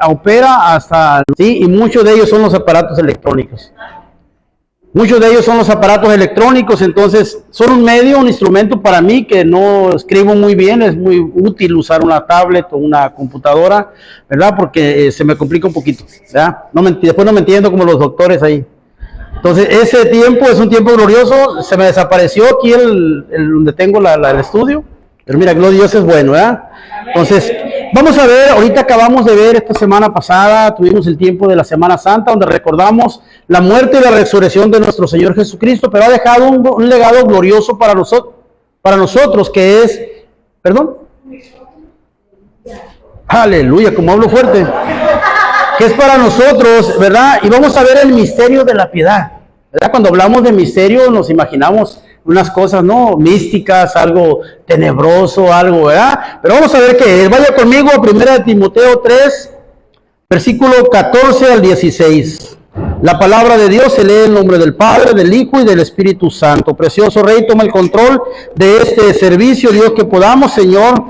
opera hasta, sí, y muchos de ellos son los aparatos electrónicos. Muchos de ellos son los aparatos electrónicos, entonces son un medio, un instrumento para mí que no escribo muy bien, es muy útil usar una tablet o una computadora, ¿verdad? Porque se me complica un poquito, ¿verdad? Después no me entiendo como los doctores ahí. Entonces ese tiempo es un tiempo glorioso, se me desapareció aquí donde tengo el estudio, pero mira, Dios es bueno, ¿verdad? Entonces, vamos a ver, ahorita acabamos de ver esta semana pasada, tuvimos el tiempo de la Semana Santa, donde recordamos la muerte y la resurrección de nuestro Señor Jesucristo, pero ha dejado un legado glorioso para nosotros, que es, ¿perdón? Aleluya, como hablo fuerte, que es para nosotros, ¿verdad? Y vamos a ver el misterio de la piedad, ¿verdad? Cuando hablamos de misterio nos imaginamos unas cosas, ¿no? Místicas, algo tenebroso, algo, ¿verdad? Pero vamos a ver qué es. Vaya conmigo a 1 Timoteo 3, versículo 14 al 16. La palabra de Dios se lee en nombre del Padre, del Hijo y del Espíritu Santo. Precioso Rey, toma el control de este servicio, Dios, que podamos, Señor,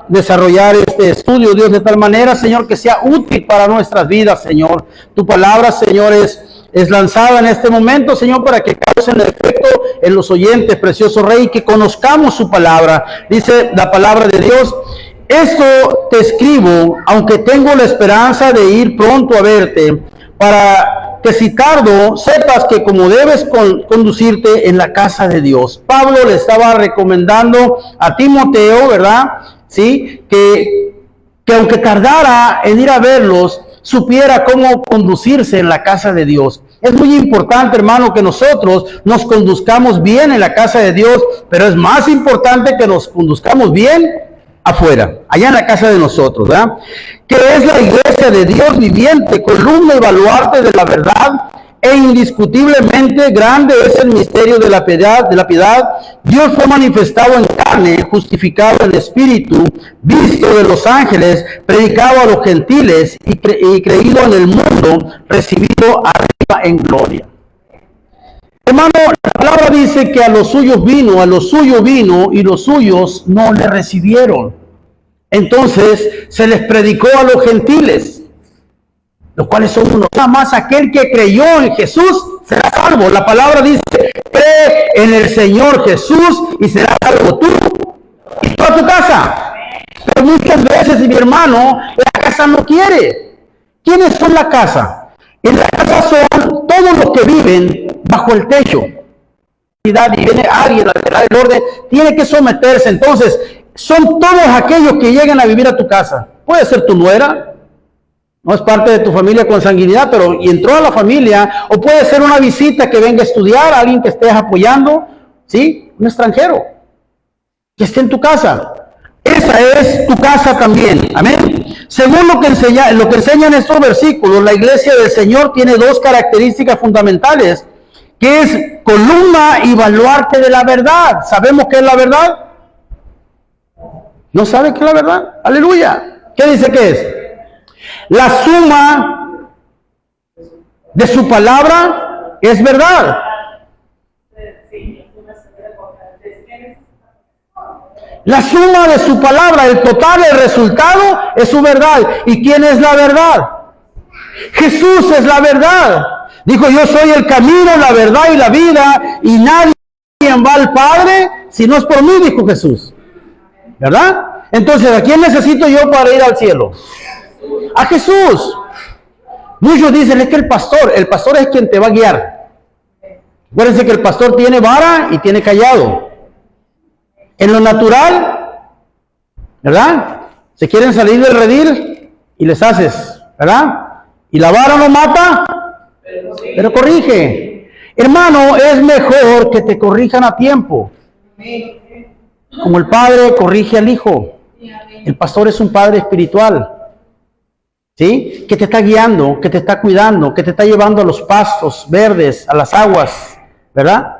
desarrollar este estudio, Dios, de tal manera, Señor, que sea útil para nuestras vidas, Señor. Tu palabra, Señor, es lanzada en este momento, Señor, para que causen efecto en los oyentes, precioso Rey, que conozcamos su palabra. Dice la palabra de Dios: esto te escribo, aunque tengo la esperanza de ir pronto a verte, para que si tardo, sepas que como debes conducirte en la casa de Dios. Pablo le estaba recomendando a Timoteo, ¿verdad? Sí, que aunque tardara en ir a verlos, supiera cómo conducirse en la casa de Dios. Es muy importante, hermano, que nosotros nos conduzcamos bien en la casa de Dios, pero es más importante que nos conduzcamos bien afuera, allá en la casa de nosotros, ¿verdad? Que es la iglesia de Dios viviente, columna y baluarte de la verdad, e indiscutiblemente grande es el misterio de la piedad. Dios fue manifestado en carne, justificado en espíritu, visto de los ángeles, predicado a los gentiles y creído en el mundo, recibido arriba en gloria. Hermano, la palabra dice que a los suyos vino y los suyos no le recibieron. Entonces se les predicó a los gentiles, los cuales son unos. Nada más aquel que creyó en Jesús será salvo. La palabra dice: cree en el Señor Jesús y serás salvo tú y toda tu casa. Pero muchas veces, mi hermano, la casa no quiere. ¿Quiénes son la casa? En la casa son todos los que viven bajo el techo. Y viene alguien a dar el orden, tiene que someterse. Entonces, son todos aquellos que llegan a vivir a tu casa. Puede ser tu nuera, no es parte de tu familia con sanguinidad, pero y entró a la familia, o puede ser una visita que venga a estudiar, alguien que estés apoyando, ¿sí? Un extranjero que esté en tu casa. Esa es tu casa también, amén. Según lo que enseñan estos versículos, la iglesia del Señor tiene dos características fundamentales, que es columna y baluarte de la verdad. ¿Sabemos qué es la verdad? ¿No sabe qué es la verdad? Aleluya. ¿Qué dice que es? La suma de su palabra es verdad. La suma de su palabra, el total, el resultado es su verdad. ¿Y quién es la verdad? Jesús es la verdad. Dijo: yo soy el camino, la verdad y la vida, y nadie va al Padre si no es por mí, dijo Jesús. ¿Verdad? Entonces, ¿a quién necesito yo para ir al cielo? A Jesús. Muchos dicen: es que el pastor es quien te va a guiar. Acuérdense que el pastor tiene vara y tiene callado. En lo natural, ¿verdad? Se quieren salir del redil y les haces, ¿verdad? Y la vara no mata, pero corrige. Hermano, es mejor que te corrijan a tiempo. Como el padre corrige al hijo. El pastor es un padre espiritual, ¿sí? Que te está guiando, que te está cuidando, que te está llevando a los pastos verdes, a las aguas, ¿verdad?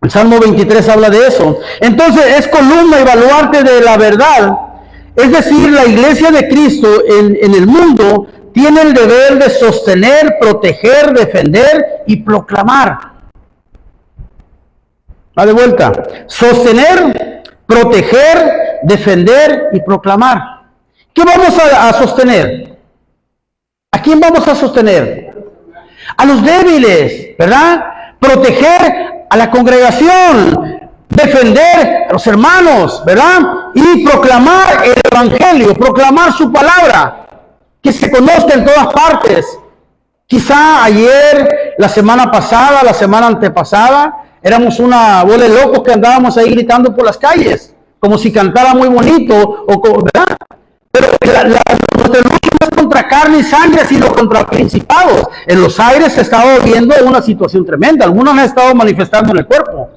El Salmo 23 habla de eso. Entonces es columna y baluarte de la verdad. Es decir, la iglesia de Cristo en el mundo tiene el deber de sostener, proteger, defender y proclamar. Va de vuelta. Sostener, proteger, defender y proclamar. ¿Qué vamos a sostener? ¿A quién vamos a sostener? A los débiles, ¿verdad? Proteger a la congregación, defender a los hermanos, ¿verdad? Y proclamar el evangelio, proclamar su palabra, que se conozca en todas partes. Quizá ayer, la semana pasada, la semana antepasada, éramos una bola de locos que andábamos ahí gritando por las calles, como si cantara muy bonito, ¿verdad? Pero nuestra lucha no es contra carne y sangre, sino contra principados. En los aires se estaba viendo una situación tremenda. Algunos han estado manifestando en el cuerpo.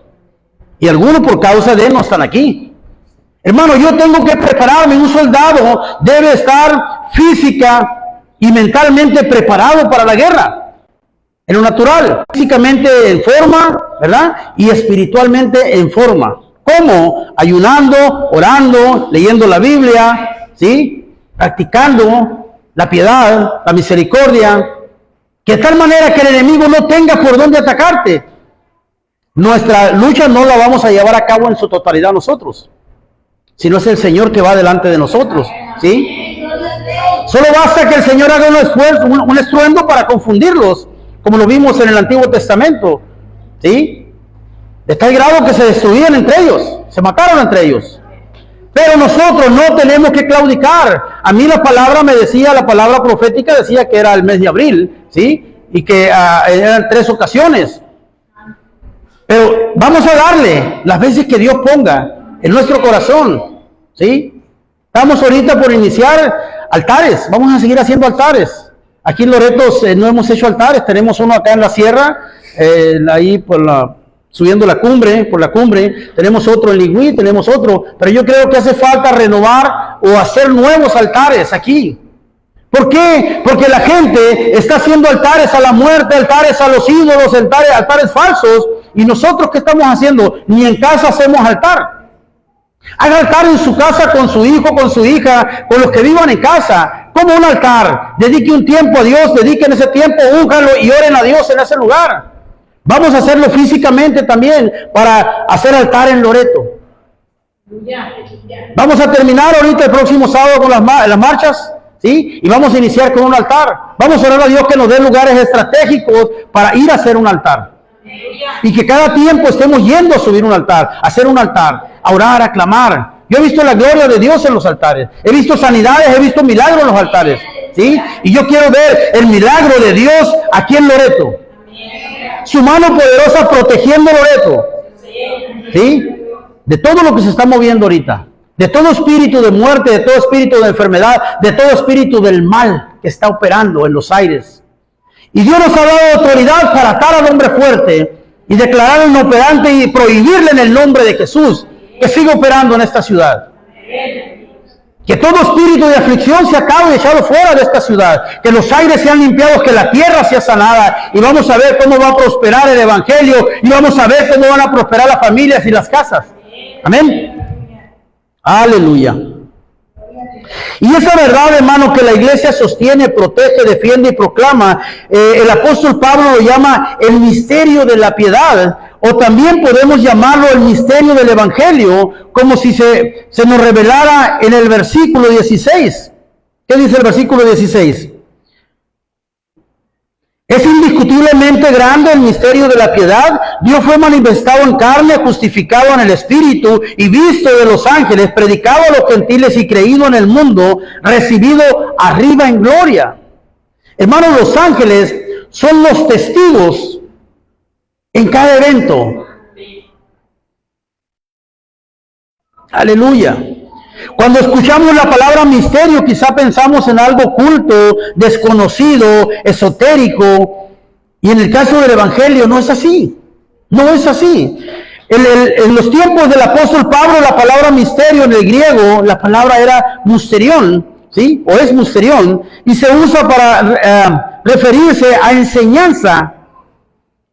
Y algunos por causa de él no están aquí. Hermano, yo tengo que prepararme. Un soldado debe estar física y mentalmente preparado para la guerra. En lo natural, físicamente en forma, ¿verdad? Y espiritualmente en forma. ¿Cómo? Ayunando, orando, leyendo la Biblia, ¿sí? Practicando la piedad, la misericordia, que de tal manera que el enemigo no tenga por dónde atacarte. Nuestra lucha no la vamos a llevar a cabo en su totalidad nosotros, sino es el Señor que va delante de nosotros, ¿sí? Solo basta que el Señor haga un esfuerzo, un estruendo para confundirlos, como lo vimos en el Antiguo Testamento, ¿sí? De tal grado que se destruían entre ellos, se mataron entre ellos. Pero nosotros no tenemos que claudicar. A mí la palabra me decía, la palabra profética decía que era el mes de abril, ¿sí? Y que eran 3 ocasiones. Pero vamos a darle las veces que Dios ponga en nuestro corazón, ¿sí? Estamos ahorita por iniciar altares, vamos a seguir haciendo altares. Aquí en Loreto no hemos hecho altares, tenemos uno acá en la sierra, ahí subiendo por la cumbre, tenemos otro en Ligüí, tenemos otro, pero yo creo que hace falta renovar o hacer nuevos altares aquí. ¿Por qué? Porque la gente está haciendo altares a la muerte, altares a los ídolos, altares falsos, y nosotros ¿qué estamos haciendo? Ni en casa hacemos altar. Haga altar en su casa con su hijo, con su hija, con los que vivan en casa, como un altar. Dedique un tiempo a Dios, dediquen ese tiempo, únjanlo y oren a Dios en ese lugar. Vamos a hacerlo físicamente también para hacer altar en Loreto. Vamos a terminar ahorita el próximo sábado con las marchas, ¿sí? Y vamos a iniciar con un altar. Vamos a orar a Dios que nos dé lugares estratégicos para ir a hacer un altar. Y que cada tiempo estemos yendo a subir un altar, a hacer un altar, a orar, a clamar. Yo he visto la gloria de Dios en los altares. He visto sanidades, he visto milagros en los altares, ¿sí? Y yo quiero ver el milagro de Dios aquí en Loreto. Su mano poderosa protegiendo Loreto, ¿sí? De todo lo que se está moviendo ahorita. De todo espíritu de muerte, de todo espíritu de enfermedad, de todo espíritu del mal que está operando en los aires. Y Dios nos ha dado autoridad para atar al hombre fuerte y declarar inoperante y prohibirle en el nombre de Jesús que siga operando en esta ciudad. Que todo espíritu de aflicción se acabe echado fuera de esta ciudad. Que los aires sean limpiados, que la tierra sea sanada. Y vamos a ver cómo va a prosperar el evangelio. Y vamos a ver cómo van a prosperar las familias y las casas. Amén. Aleluya. Y esa verdad, hermano, que la iglesia sostiene, protege, defiende y proclama, el apóstol Pablo lo llama el misterio de la piedad, o también podemos llamarlo el misterio del evangelio, como si se nos revelara en el versículo 16. ¿Qué dice el versículo 16? Es indiscutiblemente grande el misterio de la piedad. Dios fue manifestado en carne, justificado en el Espíritu y visto de los ángeles, predicado a los gentiles y creído en el mundo, recibido arriba en gloria. Hermanos, los ángeles son los testigos en cada evento. Aleluya. Cuando escuchamos la palabra misterio, quizá pensamos en algo oculto, desconocido, esotérico. Y en el caso del evangelio no es así. No es así. En los tiempos del apóstol Pablo, la palabra misterio en el griego, la palabra era musterión, ¿sí? O es musterión. Y se usa para referirse a enseñanza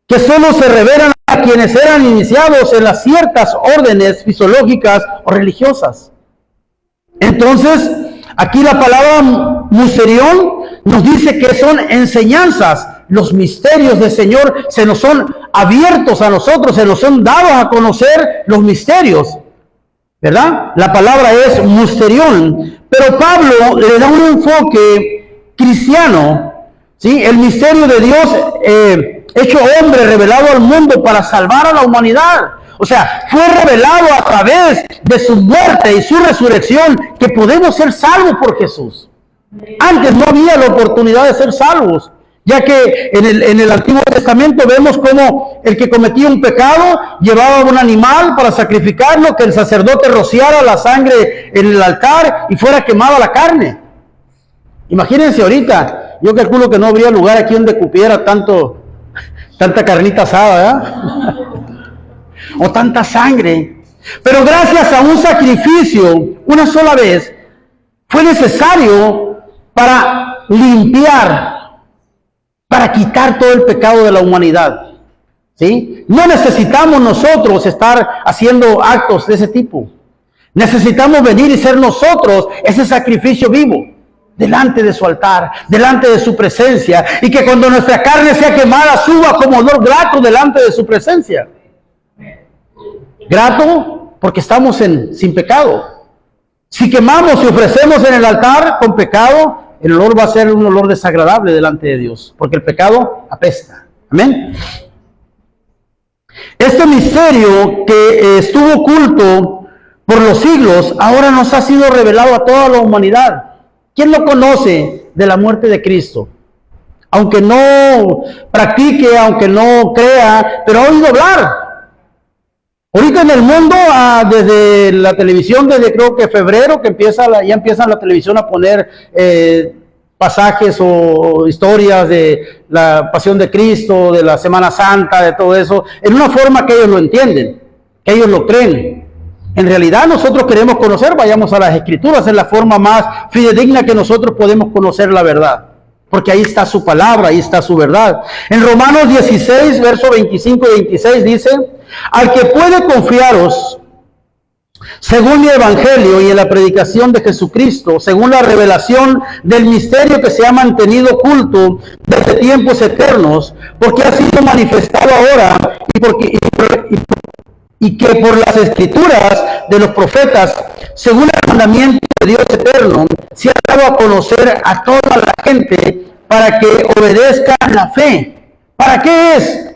que solo se revelan a quienes eran iniciados en las ciertas órdenes fisiológicas o religiosas. Entonces, aquí la palabra musterión nos dice que son enseñanzas. Los misterios del Señor se nos son abiertos a nosotros, se nos son dados a conocer los misterios, ¿verdad? La palabra es musterión, Pero Pablo le da un enfoque cristiano, ¿sí? El misterio de Dios hecho hombre, revelado al mundo para salvar a la humanidad. O sea, fue revelado a través de su muerte y su resurrección que podemos ser salvos por Jesús. Antes no había la oportunidad de ser salvos, ya que en el Antiguo Testamento vemos cómo el que cometía un pecado llevaba un animal para sacrificarlo, que el sacerdote rociara la sangre en el altar y fuera quemada la carne. Imagínense ahorita, yo calculo que no habría lugar aquí donde cupiera tanta carnita asada, ¿verdad? O tanta sangre. Pero gracias a un sacrificio, una sola vez, fue necesario para limpiar, para quitar todo el pecado de la humanidad. ¿Sí? No necesitamos nosotros estar haciendo actos de ese tipo. Necesitamos venir y ser nosotros ese sacrificio vivo, delante de su altar, delante de su presencia, y que cuando nuestra carne sea quemada, suba como olor grato delante de su presencia. Grato porque estamos sin pecado. Si quemamos y ofrecemos en el altar con pecado, el olor va a ser un olor desagradable delante de Dios, porque el pecado apesta. Amén. Este misterio que estuvo oculto por los siglos, ahora nos ha sido revelado a toda la humanidad. ¿Quién lo conoce de la muerte de Cristo? Aunque no practique, aunque no crea, pero ha oído hablar. Ahorita en el mundo, desde la televisión, desde creo que febrero, que ya empiezan la televisión a poner pasajes o historias de la pasión de Cristo, de la Semana Santa, de todo eso, en una forma que ellos lo entienden, que ellos lo creen. En realidad nosotros queremos conocer, vayamos a las Escrituras, es la forma más fidedigna que nosotros podemos conocer la verdad. Porque ahí está su palabra, ahí está su verdad. En Romanos 16, versos 25 y 26 dice: al que puede confiaros, según mi evangelio y en la predicación de Jesucristo, según la revelación del misterio que se ha mantenido oculto desde tiempos eternos, porque ha sido manifestado ahora y que por las escrituras de los profetas, según el mandamiento de Dios eterno, se ha dado a conocer a toda la gente para que obedezca la fe. ¿Para qué es?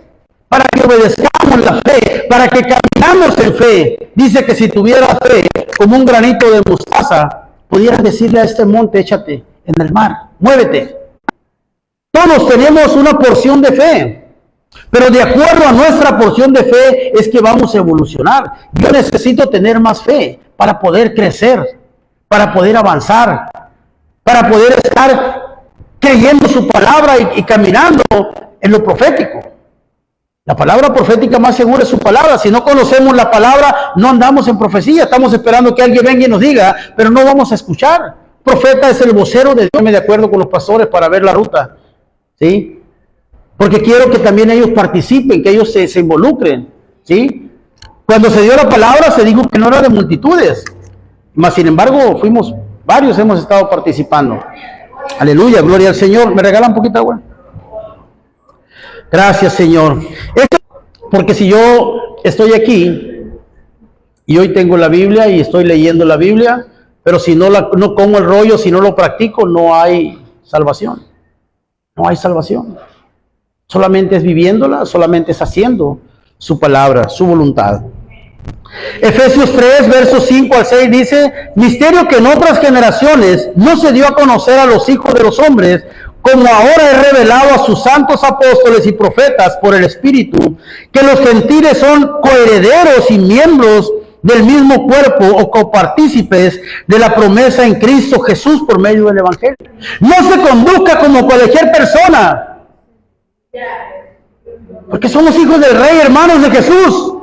Para que obedezcamos la fe, para que caminamos en fe. Dice que si tuviera fe como un granito de mostaza, pudieras decirle a este monte: échate en el mar, muévete. Todos tenemos una porción de fe. Pero de acuerdo a nuestra porción de fe es que vamos a evolucionar. Yo necesito tener más fe para poder crecer, para poder avanzar, para poder estar creyendo su palabra y caminando en lo profético. La palabra profética más segura es su palabra. Si no conocemos la palabra, no andamos en profecía. Estamos esperando que alguien venga y nos diga, pero no vamos a escuchar. Profeta es el vocero de Dios, de acuerdo con los pastores, para ver la ruta. ¿Sí? Porque quiero que también ellos participen, que ellos se involucren, ¿sí? Cuando se dio la palabra se dijo que no era de multitudes, mas sin embargo varios hemos estado participando. Aleluya, gloria al Señor. ¿Me regalan un poquito de agua? Gracias, Señor. Porque si yo estoy aquí y hoy tengo la Biblia y estoy leyendo la Biblia, pero si no como el rollo, si no lo practico, no hay salvación. No hay salvación. Solamente es viviéndola, solamente es haciendo su palabra, su voluntad. Efesios 3, versos 5 al 6 dice: misterio que en otras generaciones no se dio a conocer a los hijos de los hombres, como ahora es revelado a sus santos apóstoles y profetas por el Espíritu, que los gentiles son coherederos y miembros del mismo cuerpo o copartícipes de la promesa en Cristo Jesús por medio del Evangelio. No se conduzca como cualquier persona, porque somos hijos del Rey, hermanos de Jesús.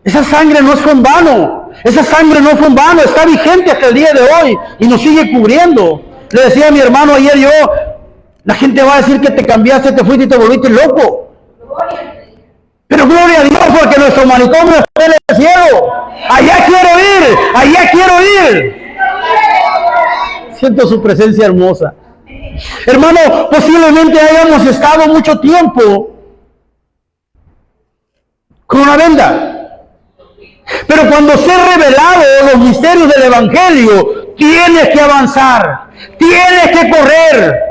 Esa sangre no fue en vano. Esa sangre no fue en vano. Está vigente hasta el día de hoy y nos sigue cubriendo. Le decía a mi hermano ayer la gente va a decir que te cambiaste, te fuiste y te volviste loco. Pero gloria a Dios, porque nuestro manicomio está en el cielo. Allá quiero ir, allá quiero ir. Siento su presencia hermosa. Hermano, posiblemente hayamos estado mucho tiempo con una venda. Pero cuando se han revelado los misterios del Evangelio, tienes que avanzar, tienes que correr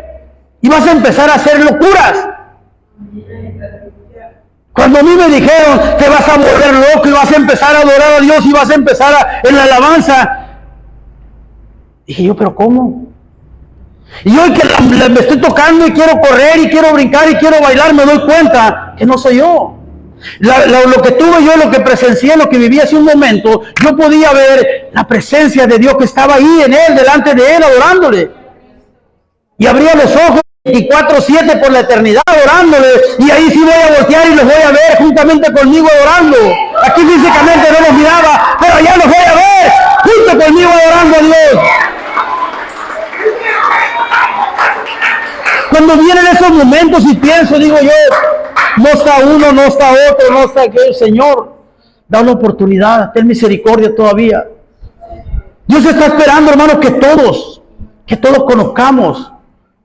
y vas a empezar a hacer locuras. Cuando a mí me dijeron, te vas a volver loco y vas a empezar a adorar a Dios y vas a empezar en la alabanza, dije yo, ¿pero cómo? Y hoy que me estoy tocando y quiero correr y quiero brincar y quiero bailar, me doy cuenta que no soy yo. Lo que tuve yo, lo que presencié, lo que viví hace un momento, yo podía ver la presencia de Dios que estaba ahí en Él, delante de Él, adorándole. Y abría los ojos 24/7 por la eternidad adorándole. Y ahí sí voy a voltear y los voy a ver juntamente conmigo adorando. Aquí físicamente no los miraba, pero allá los voy a ver junto conmigo adorando a Dios. Cuando vienen esos momentos y pienso, digo yo, no está uno, no está otro, no está aquel. Señor, da una oportunidad, ten misericordia todavía. Dios está esperando, hermanos, que todos conozcamos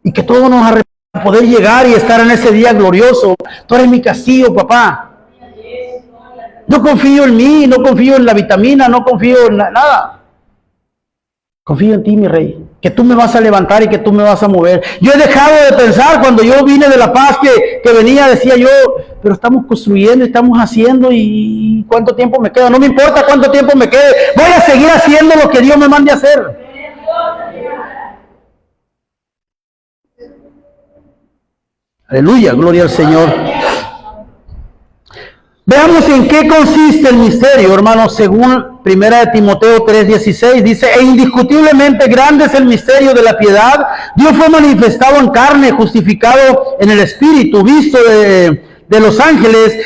y que todos nos arrepentamos para poder llegar y estar en ese día glorioso. Tú eres mi castillo, papá. No confío en mí, no confío en la vitamina, no confío en nada. Confío en ti, mi rey, que tú me vas a levantar y que tú me vas a mover. Yo he dejado de pensar, cuando yo vine de La Paz, que venía, decía yo, pero estamos construyendo, estamos haciendo, y ¿cuánto tiempo me queda? No me importa cuánto tiempo me quede, voy a seguir haciendo lo que Dios me mande a hacer. Aleluya, gloria al Señor. Veamos en qué consiste el misterio, hermanos, según 1 Timoteo 3:16, dice, e indiscutiblemente grande es el misterio de la piedad. Dios fue manifestado en carne, justificado en el Espíritu, visto de los ángeles,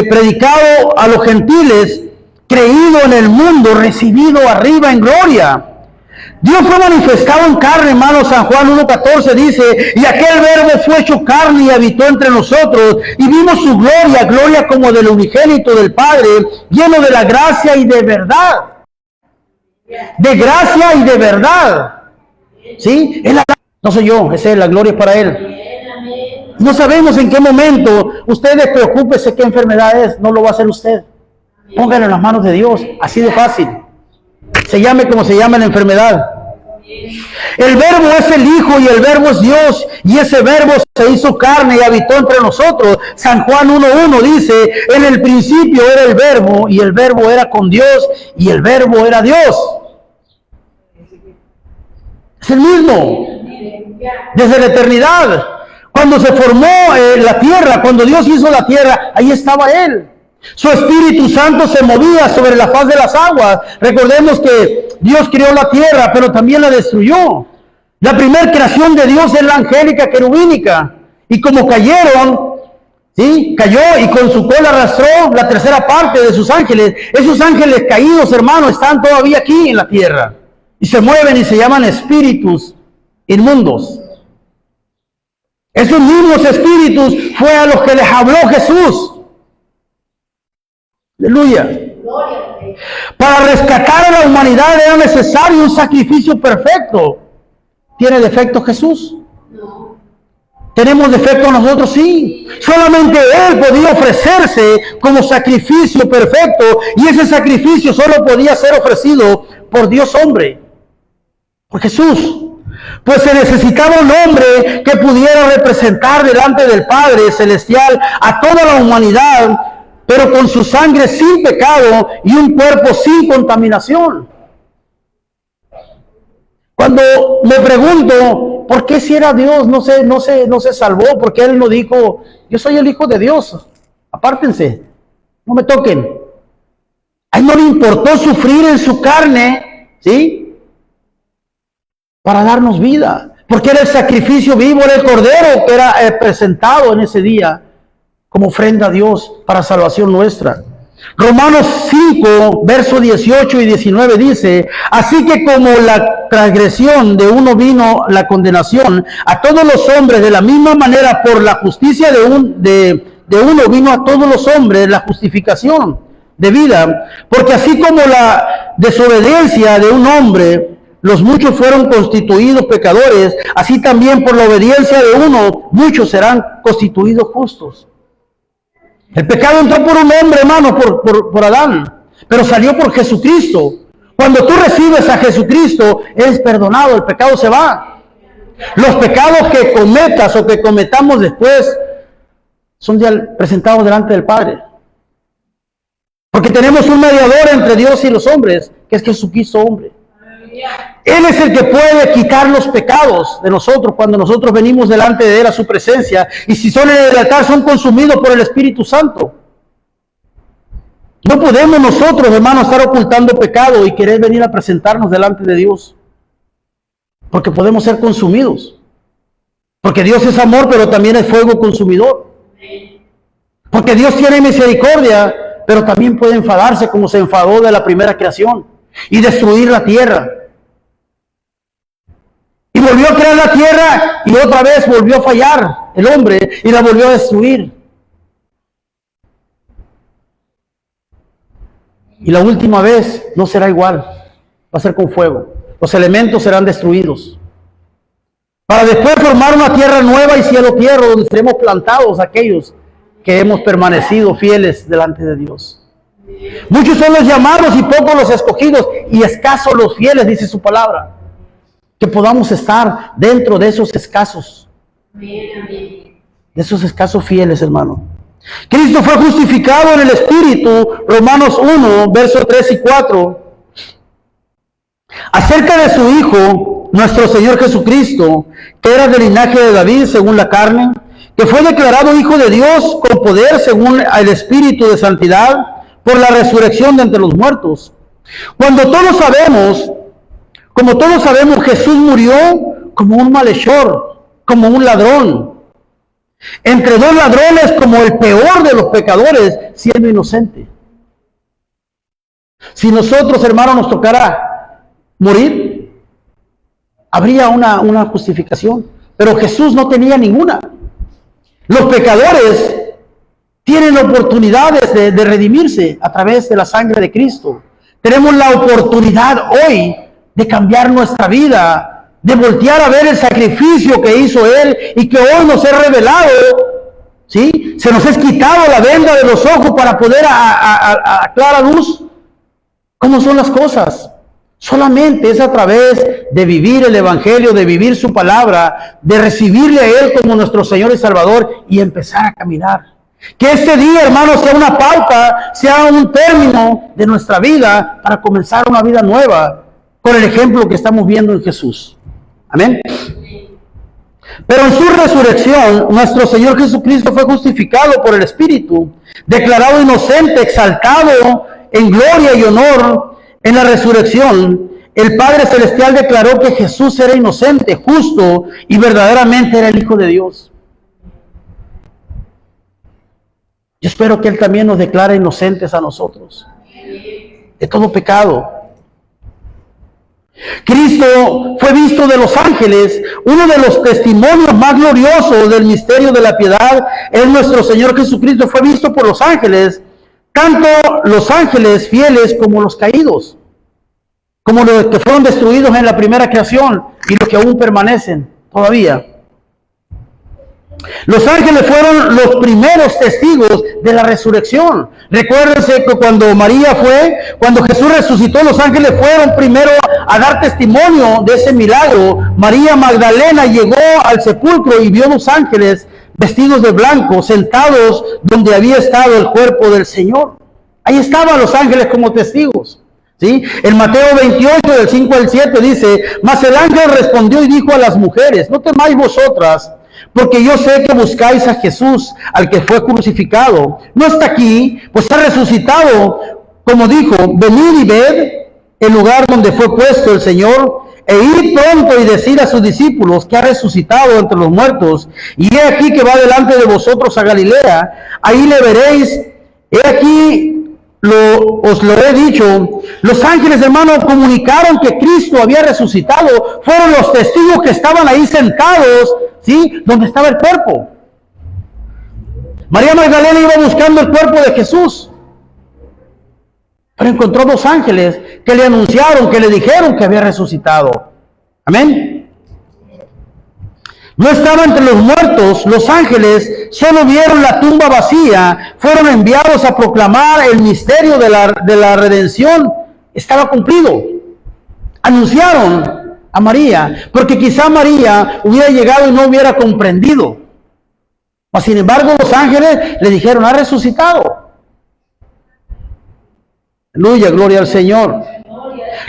predicado a los gentiles, creído en el mundo, recibido arriba en gloria. Dios fue manifestado en carne, hermanos. San Juan 1:14 dice, y aquel verbo fue hecho carne y habitó entre nosotros, y vimos su gloria, gloria como del unigénito del Padre, lleno de la gracia y de verdad. De gracia y de verdad. ¿Sí? No soy yo, esa es la gloria para Él. No sabemos en qué momento. Usted despreocúpese qué enfermedad es, no lo va a hacer usted. Póngalo en las manos de Dios, así de fácil. Se llame como se llame la enfermedad. El verbo es el Hijo y el verbo es Dios, y ese verbo se hizo carne y habitó entre nosotros. San Juan 1:1 dice, en el principio era el verbo, y el verbo era con Dios, y el verbo era Dios. Es el mismo, desde la eternidad. Cuando se formó la tierra, cuando Dios hizo la tierra, ahí estaba Él. Su Espíritu Santo se movía sobre la faz de las aguas. Recordemos que Dios creó la tierra, pero también la destruyó. La primera creación de Dios es la angélica querubínica. Y como cayeron, ¿sí? Cayó y con su cola arrastró la tercera parte de sus ángeles. Esos ángeles caídos, hermanos, están todavía aquí en la tierra. Y se mueven y se llaman espíritus inmundos. Esos mismos espíritus fue a los que les habló Jesús. Aleluya. Para rescatar a la humanidad era necesario un sacrificio perfecto. ¿Tiene defecto Jesús? No. ¿Tenemos defecto nosotros? Sí. Solamente Él podía ofrecerse como sacrificio perfecto, y ese sacrificio solo podía ser ofrecido por Dios hombre, por Jesús. Pues se necesitaba un hombre que pudiera representar delante del Padre Celestial a toda la humanidad, pero con su sangre sin pecado y un cuerpo sin contaminación. Cuando me pregunto, ¿por qué si era Dios no se salvó? Porque Él no dijo, yo soy el Hijo de Dios, apártense, no me toquen. A Él no le importó sufrir en su carne, ¿sí? Para darnos vida, porque era el sacrificio vivo, era el cordero que era presentado en ese día como ofrenda a Dios para salvación nuestra. Romanos 5, versos 18 y 19 dice, así que como la transgresión de uno vino la condenación a todos los hombres, de la misma manera por la justicia de uno vino a todos los hombres la justificación de vida, porque así como la desobediencia de un hombre, los muchos fueron constituidos pecadores, así también por la obediencia de uno, muchos serán constituidos justos. El pecado entró por un hombre, hermano, por Adán. pero salió por Jesucristo. Cuando tú recibes a Jesucristo, eres perdonado, el pecado se va. Los pecados que cometas o que cometamos después son ya presentados delante del Padre. Porque tenemos un mediador entre Dios y los hombres, que es Jesucristo hombre. Él es el que puede quitar los pecados de nosotros cuando nosotros venimos delante de Él a su presencia. Y si son en el altar, son consumidos por el Espíritu Santo. No podemos nosotros, hermanos, estar ocultando pecado y querer venir a presentarnos delante de Dios. Porque podemos ser consumidos. Porque Dios es amor, pero también es fuego consumidor. Porque Dios tiene misericordia, pero también puede enfadarse como se enfadó de la primera creación y destruir la tierra. Y volvió a crear la tierra y otra vez volvió a fallar el hombre y la volvió a destruir. Y la última vez no será igual, va a ser con fuego. Los elementos serán destruidos. Para después formar una tierra nueva y cielo tierra donde seremos plantados aquellos que hemos permanecido fieles delante de Dios. Muchos son los llamados y pocos los escogidos y escasos los fieles, dice su palabra. Que podamos estar dentro de esos escasos. De esos escasos fieles, hermano. Cristo fue justificado en el Espíritu, Romanos 1, versos 3 y 4. Acerca de su Hijo, nuestro Señor Jesucristo, que era del linaje de David según la carne, que fue declarado Hijo de Dios con poder según el Espíritu de santidad, por la resurrección de entre los muertos. Como todos sabemos, Jesús murió como un malhechor, como un ladrón. Entre dos ladrones, como el peor de los pecadores, siendo inocente. Si nosotros, hermanos, nos tocara morir, habría una justificación. Pero Jesús no tenía ninguna. Los pecadores tienen oportunidades de redimirse a través de la sangre de Cristo. Tenemos la oportunidad hoy de cambiar nuestra vida, de voltear a ver el sacrificio que hizo Él y que hoy nos es revelado, ¿sí? Se nos es quitado la venda de los ojos para poder a clara luz cómo son las cosas. Solamente es a través de vivir el Evangelio, de vivir su palabra, de recibirle a Él como nuestro Señor y Salvador y empezar a caminar. Que este día, hermanos, sea una pauta, sea un término de nuestra vida para comenzar una vida nueva con el ejemplo que estamos viendo en Jesús. Amén. Pero en su resurrección, nuestro Señor Jesucristo fue justificado por el Espíritu, declarado inocente, exaltado en gloria y honor. En la resurrección, el Padre Celestial declaró que Jesús era inocente, justo y verdaderamente era el Hijo de Dios. Yo espero que Él también nos declare inocentes a nosotros de todo pecado. Cristo fue visto de los ángeles. Uno de los testimonios más gloriosos del misterio de la piedad es nuestro Señor Jesucristo. Fue visto por los ángeles, tanto los ángeles fieles como los caídos, como los que fueron destruidos en la primera creación y los que aún permanecen todavía. Los ángeles fueron los primeros testigos de la resurrección. Recuérdense que cuando Jesús resucitó, los ángeles fueron primero a dar testimonio de ese milagro. María Magdalena llegó al sepulcro y vio los ángeles vestidos de blanco, sentados donde había estado el cuerpo del Señor. Ahí estaban los ángeles como testigos. ¿Sí? En Mateo 28, del 5 al 7 dice: mas el ángel respondió y dijo a las mujeres: no temáis vosotras, porque yo sé que buscáis a Jesús, al que fue crucificado. No está aquí, pues ha resucitado, como dijo. Venid y ved el lugar donde fue puesto el Señor, e id pronto y decid a sus discípulos que ha resucitado entre los muertos. Y he aquí que va delante de vosotros a Galilea, ahí le veréis. He aquí, os lo he dicho. Los ángeles, hermanos, comunicaron que Cristo había resucitado. Fueron los testigos que estaban ahí sentados, ¿sí? Donde estaba el cuerpo. María Magdalena iba buscando el cuerpo de Jesús, pero encontró dos ángeles que le anunciaron, que le dijeron que había resucitado. Amén. no estaba entre los muertos, los ángeles solo vieron la tumba vacía, fueron enviados a proclamar el misterio de la redención. Estaba cumplido. Anunciaron a María, porque quizá María hubiera llegado y no hubiera comprendido. Mas, sin embargo, los ángeles le dijeron, ha resucitado. Aleluya, gloria al Señor.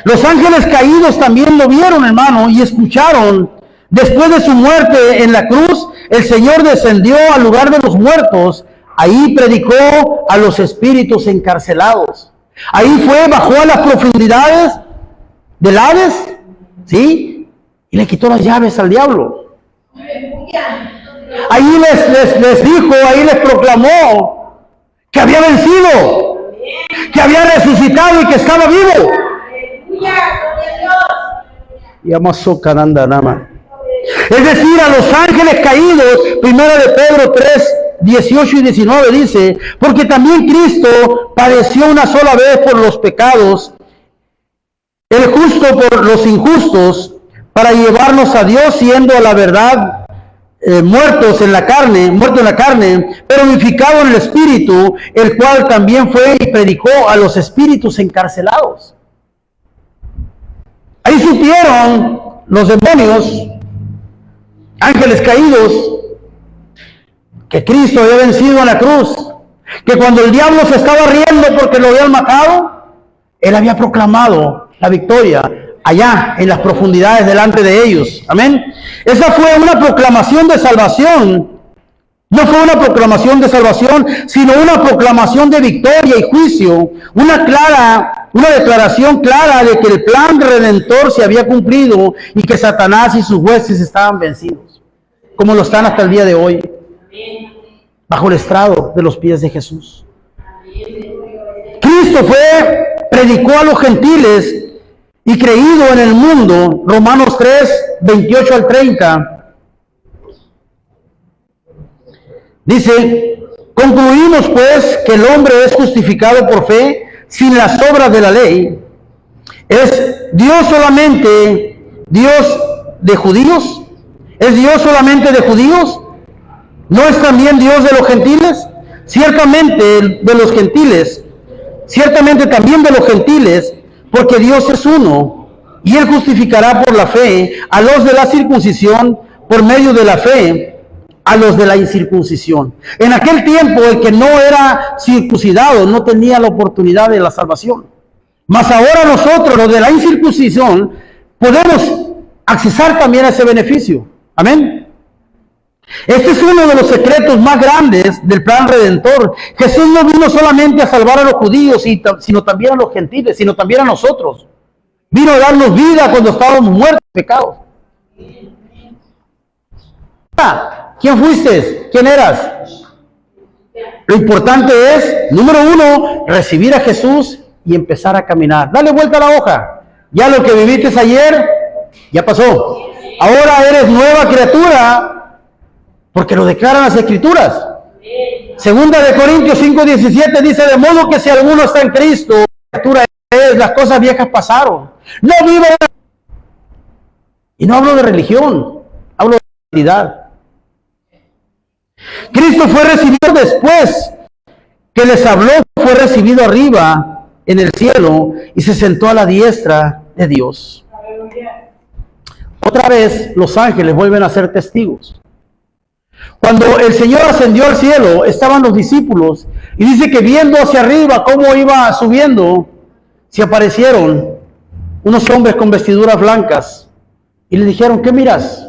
Los ángeles caídos también lo vieron, hermano, y escucharon. Después de su muerte en la cruz, el Señor descendió al lugar de los muertos. Ahí predicó a los espíritus encarcelados. Ahí fue, bajó a las profundidades del Hades, ¿sí? Y le quitó las llaves al diablo. Ahí les dijo, ahí les proclamó que había vencido, que había resucitado y que estaba vivo. Y amasó Cananda Nama. Es decir, a los ángeles caídos, 1 de Pedro 3, 18 y 19 dice, porque también Cristo padeció una sola vez por los pecados, el justo por los injustos, para llevarnos a Dios, siendo a la verdad muerto en la carne, pero vivificado en el Espíritu, el cual también fue y predicó a los espíritus encarcelados. Ahí supieron los demonios, ángeles caídos, que Cristo había vencido en la cruz, que cuando el diablo se estaba riendo porque lo habían matado, Él había proclamado la victoria allá en las profundidades delante de ellos. Amén. Esa fue una proclamación de salvación. No fue una proclamación de salvación, sino una proclamación de victoria y juicio. Una declaración clara de que el plan redentor se había cumplido y que Satanás y sus huestes estaban vencidos, como lo están hasta el día de hoy, bajo el estrado de los pies de Jesús. Cristo predicó a los gentiles y creído en el mundo. Romanos 3, 28 al 30. Dice, concluimos pues que el hombre es justificado por fe sin las obras de la ley. ¿Es Dios solamente Dios de judíos? ¿Es Dios solamente de judíos? ¿No es también Dios de los gentiles? Ciertamente de los gentiles, ciertamente también de los gentiles, porque Dios es uno, y Él justificará por la fe a los de la circuncisión por medio de la fe a los de la incircuncisión. En aquel tiempo el que no era circuncidado no tenía la oportunidad de la salvación. Mas ahora nosotros, los de la incircuncisión, podemos accesar también a ese beneficio. Amén. Este es uno de los secretos más grandes del plan redentor. Jesús no vino solamente a salvar a los judíos, sino también a los gentiles, sino también a nosotros. Vino a darnos vida cuando estábamos muertos en pecados. ¿Quién fuiste? ¿Quién eras? Lo importante es, número uno, recibir a Jesús y empezar a caminar. Dale vuelta a la hoja. Ya lo que viviste ayer, ya pasó. Ahora eres nueva criatura, porque lo declaran las Escrituras. Segunda de Corintios 5:17 dice, de modo que si alguno está en Cristo, criatura es, las cosas viejas pasaron. No viva. Y no hablo de religión, hablo de identidad. Cristo fue recibido después que les habló, fue recibido arriba en el cielo y se sentó a la diestra de Dios. Otra vez los ángeles vuelven a ser testigos. Cuando el Señor ascendió al cielo, estaban los discípulos y dice que viendo hacia arriba cómo iba subiendo, se aparecieron unos hombres con vestiduras blancas y le dijeron, ¿qué miras?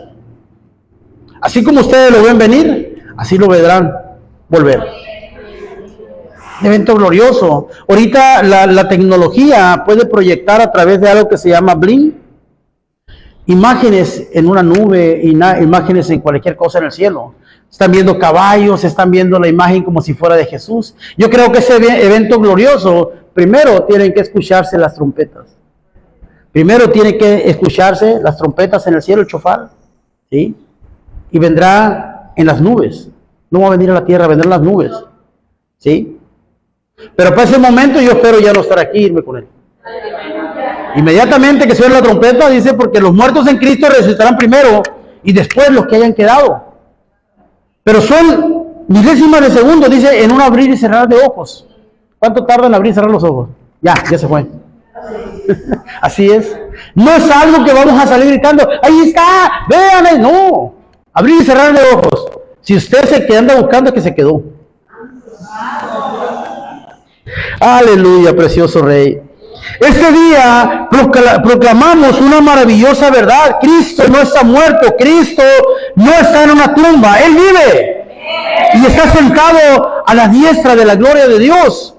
Así como ustedes lo ven venir, así lo verán volver. Un evento glorioso. Ahorita la tecnología puede proyectar a través de algo que se llama Blink, imágenes en una nube, imágenes en cualquier cosa en el cielo. Están viendo caballos, están viendo la imagen como si fuera de Jesús. Yo creo que ese evento glorioso, primero tienen que escucharse las trompetas. Primero tienen que escucharse las trompetas en el cielo, el chofar, ¿sí? Y vendrá en las nubes. No va a venir a la tierra, vendrá en las nubes, ¿sí? Pero para ese momento yo espero ya no estar aquí, irme con él. Inmediatamente que suene la trompeta, dice, porque los muertos en Cristo resucitarán primero, y después los que hayan quedado. Pero son milésimas de segundo, dice, en un abrir y cerrar de ojos. ¿Cuánto tarda en abrir y cerrar los ojos? Ya se fue. Así es. No es algo que vamos a salir gritando, ahí está, véanme. No, abrir y cerrar de ojos. Si usted se anda buscando, es que se quedó. Aleluya, precioso Rey. Este día proclamamos una maravillosa verdad. Cristo no está muerto, Cristo no está en una tumba, Él vive y está sentado a la diestra de la gloria de Dios.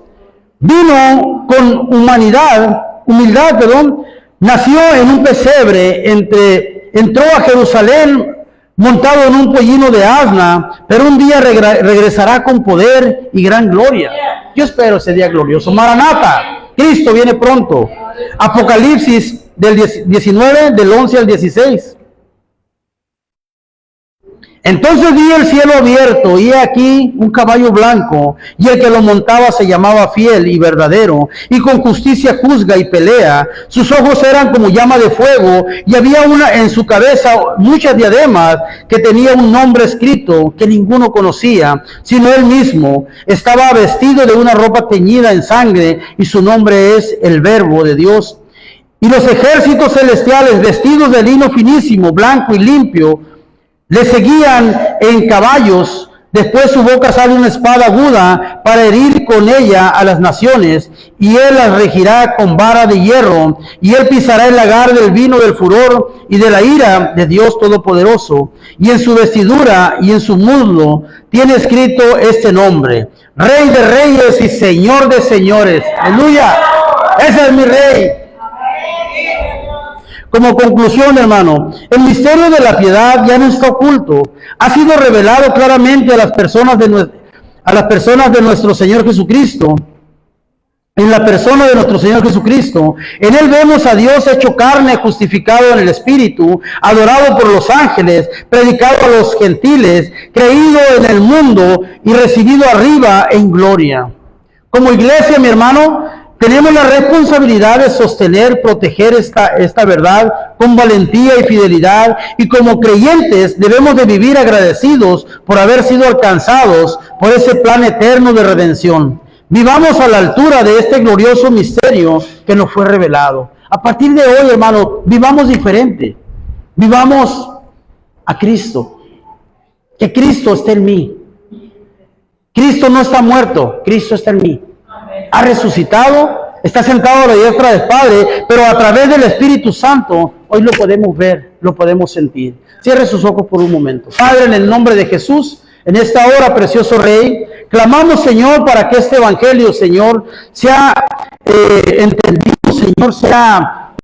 Vino con humildad, nació en un pesebre, entró a Jerusalén montado en un pollino de asna, pero un día regresará con poder y gran gloria. Yo espero ese día glorioso. Maranata, Cristo viene pronto. Apocalipsis del 19, del 11 al 16. Entonces vi el cielo abierto, y he aquí un caballo blanco, y el que lo montaba se llamaba Fiel y Verdadero, y con justicia juzga y pelea. Sus ojos eran como llama de fuego, y había en su cabeza muchas diademas, que tenía un nombre escrito que ninguno conocía, sino él mismo. Estaba vestido de una ropa teñida en sangre, y su nombre es el Verbo de Dios. Y los ejércitos celestiales, vestidos de lino finísimo, blanco y limpio, le seguían en caballos. Después su boca sale una espada aguda para herir con ella a las naciones, y él las regirá con vara de hierro, y él pisará el lagar del vino del furor y de la ira de Dios Todopoderoso. Y en su vestidura y en su muslo tiene escrito este nombre: Rey de Reyes y Señor de Señores. Aleluya, ese es mi Rey. Como conclusión, hermano, el misterio de la piedad ya no está oculto. Ha sido revelado claramente a las personas de nuestro Señor Jesucristo. En la persona de nuestro Señor Jesucristo. En Él vemos a Dios hecho carne, justificado en el Espíritu, adorado por los ángeles, predicado a los gentiles, creído en el mundo y recibido arriba en gloria. Como iglesia, mi hermano, tenemos la responsabilidad de sostener, proteger esta verdad con valentía y fidelidad, y como creyentes debemos de vivir agradecidos por haber sido alcanzados por ese plan eterno de redención. Vivamos a la altura de este glorioso misterio que nos fue revelado. A partir de hoy, hermano, vivamos diferente. Vivamos a Cristo. Que Cristo esté en mí. Cristo no está muerto, Cristo está en mí. Ha resucitado, está sentado a la diestra del Padre, pero a través del Espíritu Santo hoy lo podemos ver, lo podemos sentir. Cierre sus ojos por un momento. Padre, en el nombre de Jesús, en esta hora, precioso Rey, clamamos, Señor, para que este evangelio, Señor, sea entendido, Señor, sea